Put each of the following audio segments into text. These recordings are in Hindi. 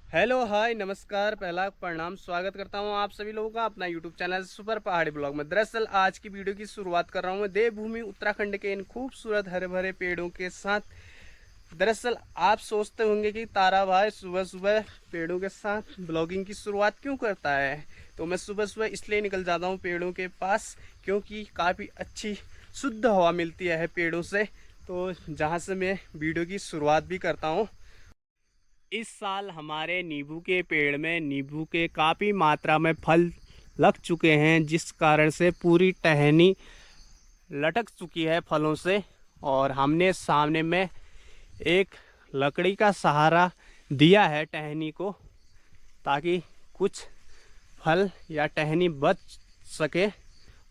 हेलो हाय नमस्कार, पहला प्रणाम, स्वागत करता हूं आप सभी लोगों का अपना यूट्यूब चैनल सुपर पहाड़ी ब्लॉग में। दरअसल आज की वीडियो की शुरुआत कर रहा हूं मैं देवभूमि उत्तराखंड के इन खूबसूरत हरे भरे पेड़ों के साथ। दरअसल आप सोचते होंगे कि तारा भाई सुबह सुबह पेड़ों के साथ ब्लॉगिंग की शुरुआत क्यों करता है। तो मैं सुबह सुबह इसलिए निकल जाता हूँ पेड़ों के पास क्योंकि काफ़ी अच्छी शुद्ध हवा मिलती है पेड़ों से। तो जहाँ से मैं वीडियो की शुरुआत भी करता हूँ। इस साल हमारे नींबू के पेड़ में नींबू के काफ़ी मात्रा में फल लग चुके हैं, जिस कारण से पूरी टहनी लटक चुकी है फलों से। और हमने सामने में एक लकड़ी का सहारा दिया है टहनी को, ताकि कुछ फल या टहनी बच सके।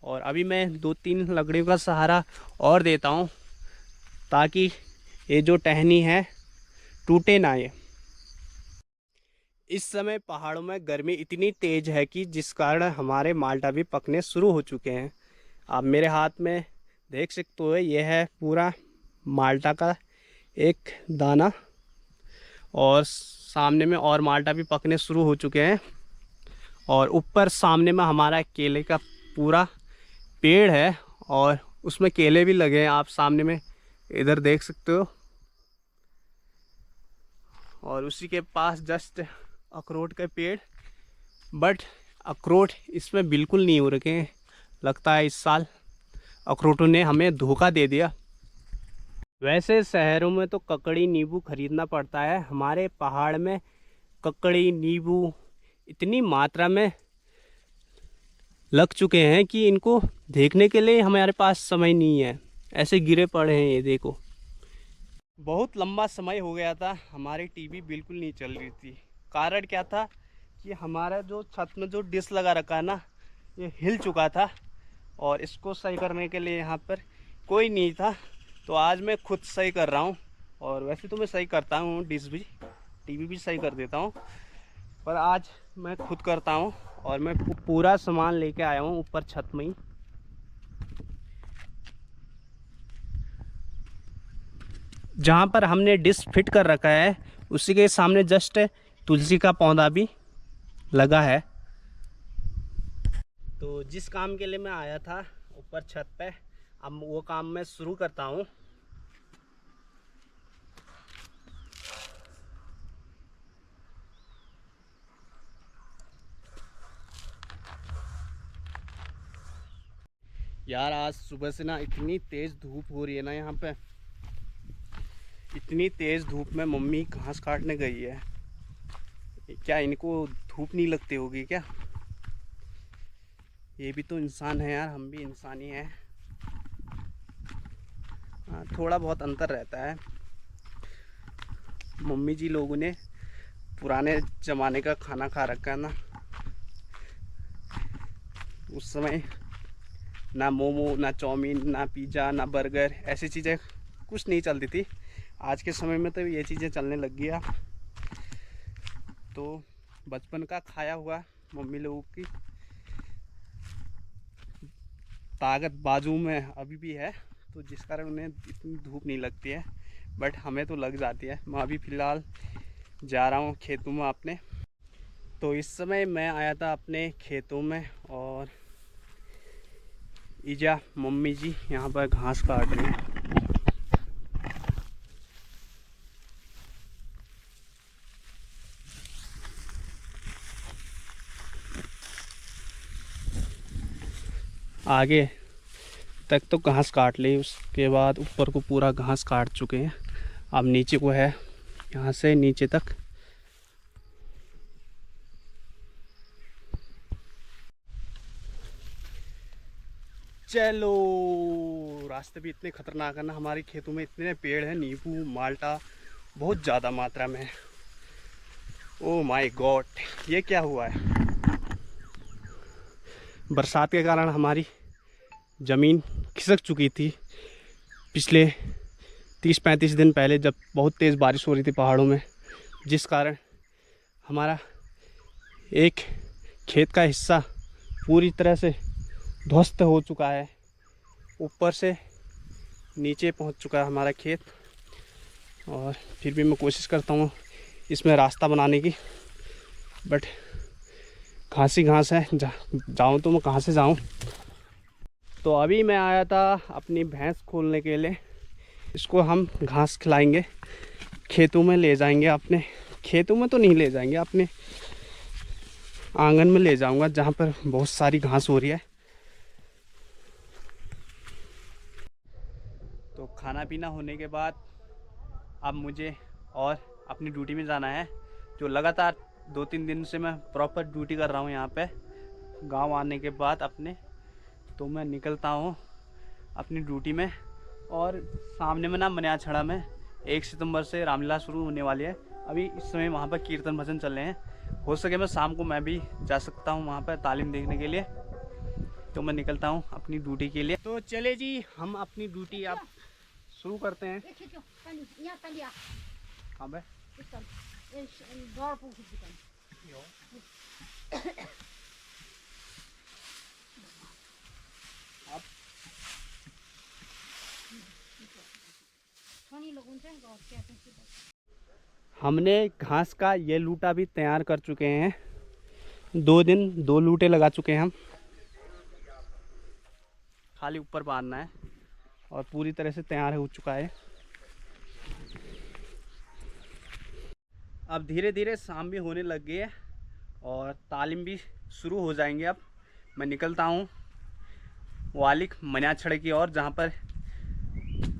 और अभी मैं 2-3 लकड़ियों का सहारा और देता हूँ, ताकि ये जो टहनी है टूटे ना। ये इस समय पहाड़ों में गर्मी इतनी तेज़ है कि जिस कारण हमारे माल्टा भी पकने शुरू हो चुके हैं। आप मेरे हाथ में देख सकते हो, यह है पूरा माल्टा का एक दाना, और सामने में और माल्टा भी पकने शुरू हो चुके हैं। और ऊपर सामने में हमारा केले का पूरा पेड़ है और उसमें केले भी लगे हैं, आप सामने में इधर देख सकते हो। और उसी के पास जस्ट अखरोट का पेड़, बट अखरोट इसमें बिल्कुल नहीं हो रखे हैं। लगता है इस साल अखरोटों ने हमें धोखा दे दिया। वैसे शहरों में तो ककड़ी नींबू खरीदना पड़ता है, हमारे पहाड़ में ककड़ी नींबू इतनी मात्रा में लग चुके हैं कि इनको देखने के लिए हमारे पास समय नहीं है। ऐसे गिरे पड़े हैं, ये देखो। बहुत लंबा समय हो गया था हमारी टीवी बिल्कुल नहीं चल रही थी। कारण क्या था कि हमारा जो छत में जो डिश लगा रखा है ना, ये हिल चुका था और इसको सही करने के लिए यहाँ पर कोई नहीं था। तो आज मैं खुद सही कर रहा हूँ। और वैसे तो मैं सही करता हूँ, डिश भी टीवी भी सही कर देता हूँ, पर आज मैं खुद करता हूँ। और मैं पूरा सामान लेके आया हूँ ऊपर छत में ही। जहाँ पर हमने डिश फिट कर रखा है उसी के सामने जस्ट तुलसी का पौधा भी लगा है। तो जिस काम के लिए मैं आया था ऊपर छत पे, अब वो काम मैं शुरू करता हूँ। यार आज सुबह से ना इतनी तेज़ धूप हो रही है ना यहाँ पे। इतनी तेज़ धूप में मम्मी घास काटने गई है। क्या इनको धूप नहीं लगती होगी क्या? ये भी तो इंसान है यार, हम भी इंसान ही हैं। हाँ, थोड़ा बहुत अंतर रहता है। मम्मी जी लोगों ने पुराने ज़माने का खाना खा रखा है ना। उस समय ना मोमो, ना चाउमीन, ना पिज़्ज़ा, ना बर्गर, ऐसी चीज़ें कुछ नहीं चलती थी। आज के समय में तो ये चीज़ें चलने लग गया। तो बचपन का खाया हुआ मम्मी लोगों की ताकत बाजू में अभी भी है, तो जिस कारण उन्हें इतनी धूप नहीं लगती है, बट हमें तो लग जाती है। मैं अभी फ़िलहाल जा रहा हूँ खेतों में अपने। तो इस समय मैं आया था अपने खेतों में और ईजा मम्मी जी यहाँ पर घास काट रही हैं। आगे तक तो घास काट ली, उसके बाद ऊपर को पूरा घास काट चुके हैं। अब नीचे को है, यहाँ से नीचे तक। चलो, रास्ते भी इतने खतरनाक है ना, हमारे खेतों में इतने पेड़ हैं, नींबू माल्टा बहुत ज़्यादा मात्रा में है। ओ माय गॉड, ये क्या हुआ है? बरसात के कारण हमारी ज़मीन खिसक चुकी थी पिछले 30-35 दिन पहले, जब बहुत तेज़ बारिश हो रही थी पहाड़ों में, जिस कारण हमारा एक खेत का हिस्सा पूरी तरह से ध्वस्त हो चुका है। ऊपर से नीचे पहुंच चुका है हमारा खेत। और फिर भी मैं कोशिश करता हूँ इसमें रास्ता बनाने की, बट घास ही घास है, जाऊँ तो मैं कहाँ से जाऊँ। तो अभी मैं आया था अपनी भैंस खोलने के लिए। इसको हम घास खिलाएंगे, खेतों में ले जाएंगे। अपने खेतों में तो नहीं ले जाएंगे, अपने आंगन में ले जाऊंगा जहाँ पर बहुत सारी घास हो रही है। तो खाना पीना होने के बाद अब मुझे और अपनी ड्यूटी में जाना है, जो लगातार 2-3 दिन से मैं प्रॉपर ड्यूटी कर रहा हूँ यहाँ पे। गांव आने के बाद अपने तो मैं निकलता हूँ अपनी ड्यूटी में। और सामने में ना मनियाछड़ा में 1 सितंबर से रामलीला शुरू होने वाली है। अभी इस समय वहाँ पर कीर्तन भजन चल रहे हैं। हो सके मैं शाम को मैं भी जा सकता हूँ वहाँ पर तालीम देखने के लिए। तो मैं निकलता हूँ अपनी ड्यूटी के लिए। तो चले जी, हम अपनी ड्यूटी अब शुरू करते हैं। हाँ भाई, हमने घास का ये लूटा भी तैयार कर चुके हैं। 2 दिन 2 लूटे लगा चुके हैं हम। खाली ऊपर बांधना है और पूरी तरह से तैयार हो चुका है। अब धीरे धीरे शाम भी होने लग गई है और तालीम भी शुरू हो जाएंगे। अब मैं निकलता हूँ वालिक मनियाछड़ की ओर, जहाँ पर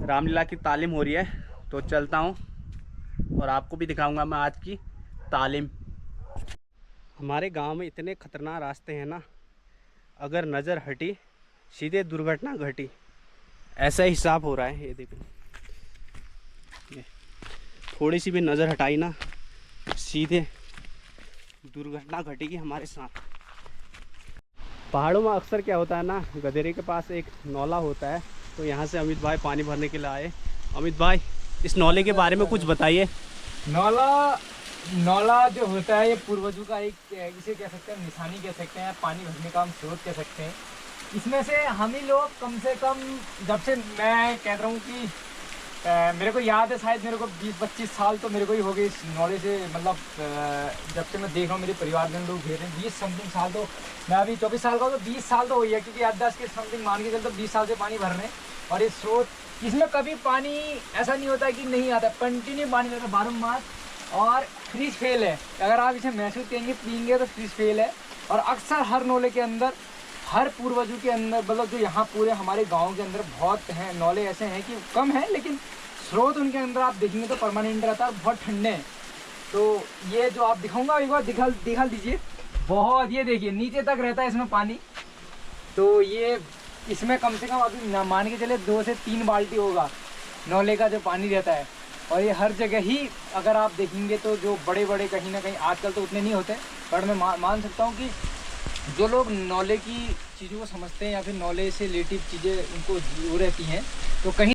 रामलीला की तालीम हो रही है। तो चलता हूँ और आपको भी दिखाऊंगा मैं आज की तालीम। हमारे गांव में इतने खतरनाक रास्ते हैं ना, अगर नज़र हटी सीधे दुर्घटना घटी, ऐसा हिसाब हो रहा है। ये देखो, ये थोड़ी सी भी नज़र हटाई ना सीधे दुर्घटना घटेगी हमारे साथ। पहाड़ों में अक्सर क्या होता है ना, गधेरे के पास एक नौला होता है। तो यहाँ से अमित भाई पानी भरने के लिए आए। अमित भाई, इस नौले के बारे में कुछ बताइए। नौला जो होता है ये पूर्वजों का एक, इसे कह सकते हैं निशानी कह सकते हैं, पानी भरने का हम स्रोत कह सकते हैं। इसमें से हम ही लोग कम से कम, जब से मैं कह रहा हूँ कि मेरे को याद है, शायद मेरे को 20-25 साल तो मेरे को ही हो गए इस नौले से। मतलब जब से मैं देख रहा हूँ मेरे परिवार में लोग घेर रहे हैं 20 समथिंग साल। तो मैं अभी 24 साल का हूँ, तो 20 साल तो हो गया, क्योंकि 8-10 के समथिंग मान के चलते 20 साल से पानी भर रहे हैं। और ये स्रोत, इसमें कभी पानी ऐसा नहीं होता कि नहीं आता, कंटिन्यू पानी रहता है बारम्बार। और फ्रीज फेल है, अगर आप इसे महसूस करेंगे पियेंगे तो फ्रीज फेल है। और अक्सर हर नौले के अंदर, हर पूर्वजों के अंदर, मतलब जो यहाँ पूरे हमारे गांव के अंदर बहुत हैं नौले ऐसे हैं कि कम हैं, लेकिन स्रोत उनके अंदर आप देखेंगे तो परमानेंट रहता है, बहुत ठंडे हैं। तो ये जो आप दिखाऊंगा एक बार दिखा दीजिए, बहुत, ये देखिए नीचे तक रहता है इसमें पानी। तो ये इसमें कम से कम अभी ना मान के चले 2 से 3 बाल्टी होगा नौले का जो पानी रहता है। और ये हर जगह ही अगर आप देखेंगे तो जो बड़े बड़े कहीं ना कहीं, आजकल तो उतने नहीं होते, पर मैं मान सकता हूँ कि जो लोग नौले की चीज़ों को समझते हैं या फिर नौले से रिलेटिव चीज़ें उनको वो रहती हैं, तो कहीं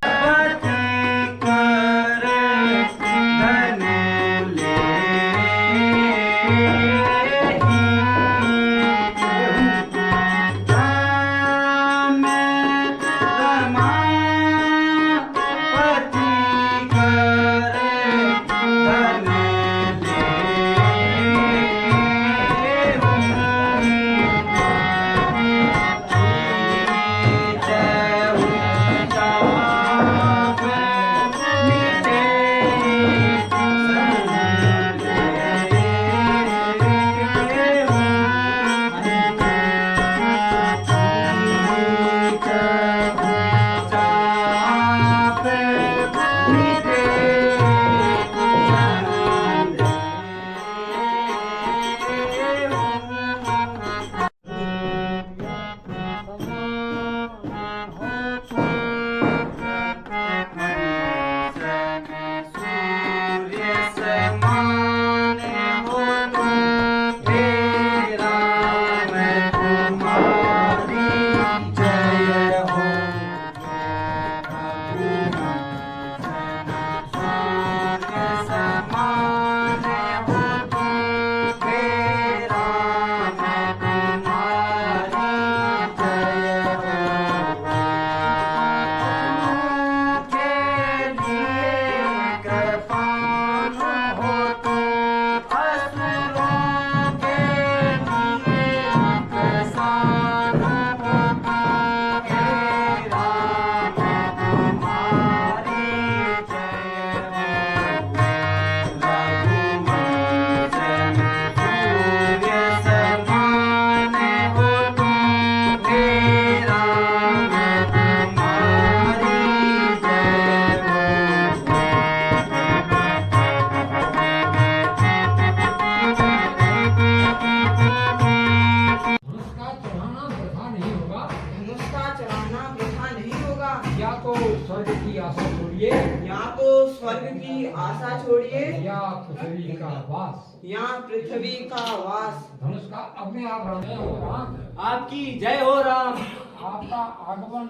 पृथ्वी का वास, यहाँ पृथ्वी का वास। धनुष का अपने आप राम, आपकी जय हो राम। आपका आगमन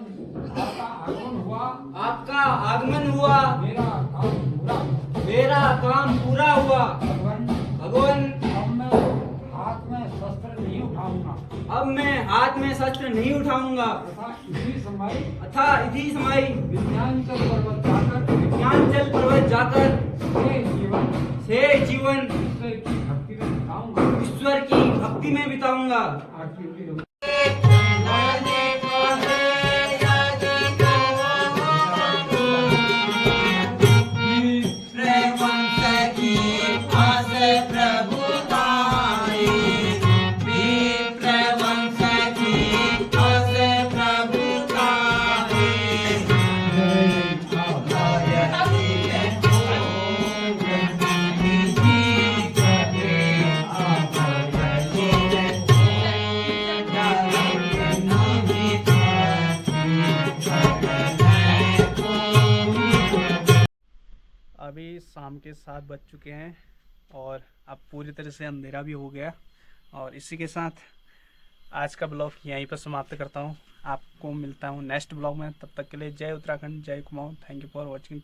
हुआ, आपका आगमन हुआ, मेरा काम पूरा हुआ। मेरा काम पूरा हुआ। भगवान, भगवान, अब मैं हाथ में शस्त्र नहीं अब मैं हाथ में शस्त्र नहीं उठाऊंगा उठाऊंगा। तथा इसी समय विंध्याचल पर्वत जाकर से जीवन ईश्वर की भक्ति में बिताऊंगा। अभी शाम के 7 बज चुके हैं और अब पूरी तरह से अंधेरा भी हो गया। और इसी के साथ आज का ब्लॉग यहीं पर समाप्त करता हूँ। आपको मिलता हूँ नेक्स्ट ब्लॉग में। तब तक के लिए जय उत्तराखंड, जय Kumaon. Thank you for watching.